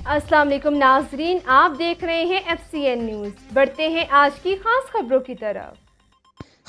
अस्सलाम वालेकुम नाजरीन, आप देख रहे हैं FCN न्यूज़। बढ़ते हैं आज की खास खबरों की तरफ।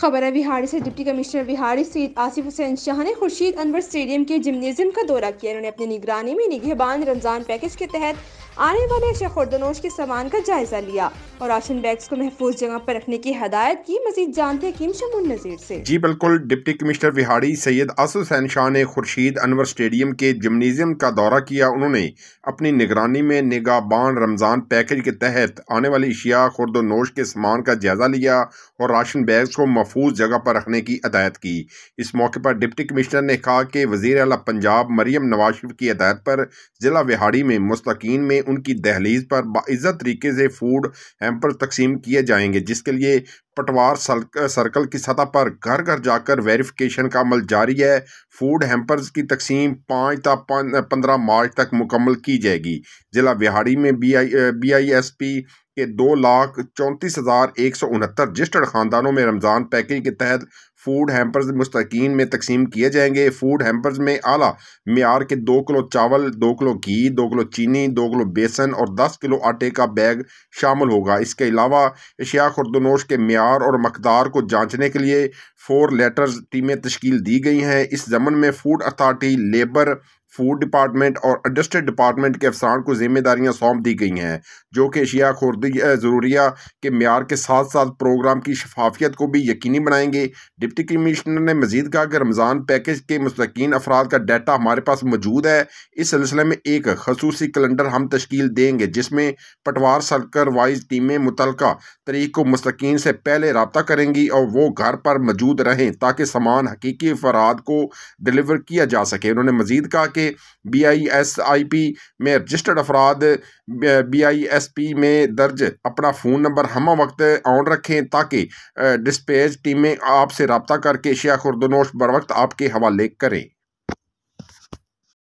खबर है विहाड़ी से। डिप्टी कमिश्नर विहाड़ी सईद आसिफ हुसैन शाह ने खुर्शीद अनवर स्टेडियम के जिम्नेजियम का दौरा किया। उन्होंने अपनी निगरानी में निगहबान रमजान पैकेज के तहत आने वाले अशया खुर्दनोश के सामान का जायजा लिया और राशन बैग्स को महफूज जगह पर रखने की हदायत की। मजीद जानते हैं कीम शमून नजीर से। जी बिल्कुल, डिप्टी कमिश्नर विहाड़ी सैयद आसिफ हुसैन शाह ने खुर्शीद अनवर स्टेडियम के जिम्नेजियम का दौरा किया। उन्होंने अपनी निगरानी में निगाहबान रमज़ान पैकेज के तहत आने वाली अशिया खुर्दनोश के सामान का जायजा लिया और राशन बैग्स को महफूज जगह पर रखने की हदायत की। इस मौके पर डिप्टी कमिश्नर ने कहा कि वज़ीर आला पंजाब मरियम नवाज शरीफ की हदायत पर ज़िला विहाड़ी में मुस्तकीन में उनकी दहलीज पर बाइज़्ज़त तरीके से फूड हैम्पर तकसीम किए जाएंगे, जिसके लिए पटवार सर्कल की सतह पर घर घर जाकर वेरिफिकेशन का अमल जारी है। फूड हैम्पर्स की तकसीम 5 ता 15 मार्च तक मुकम्मल की जाएगी। जिला विहाड़ी में BISP के 2,34,169 रजिस्टर्ड खानदानों में रमज़ान पैकेज के तहत फूड हैम्पर्स मुस्तकीन में तकसीम किए जाएंगे। फूड हैम्पर्स में आला मियार के 2 किलो चावल, 2 किलो घी, 2 किलो चीनी, 2 किलो बेसन और 10 किलो आटे का बैग शामिल होगा। इसके अलावा अशिया खुर्दनोश के मियार और मकदार को जांचने के लिए 4 लेटर्स टीमें तश्कील दी गई हैं। इस ज़मन में food authority, labour, food department और इंडस्ट्री डिपार्टमेंट के अफसरान को जिम्मेदारियां सौंप दी गई हैं, जो कि अशिया खुर्दी ज़रूरिया के म्यार के साथ साथ प्रोग्राम की शफाफियत को भी यकीनी बनाएंगे। डिप्टी कमिश्नर ने मजीद कहा कि रमज़ान पैकेज के मुस्तकीन अफराद का डाटा हमारे पास मौजूद है। इस सिलसिले में एक खसूसी कैलेंडर हम तश्कील देंगे, जिसमें पटवार सर्कल वाइज टीमें मुतलका तरीक को मुस्तकीन से पहले रब्ता करेंगी और वो घर पर मौजूद रहें ताकि सामान हकीकी अफराद को डिलीवर किया जा सके। उन्होंने मजीद कहा कि BISIP में रजिस्टर्ड अफराद BISP में दर्ज अपना फ़ोन नंबर हम वक्त ऑन रखें ताकि डिस्पैच टीमें आपसे रब्ता करके अशिया खुर्दनोश बर वक्त आपके हवाले करें।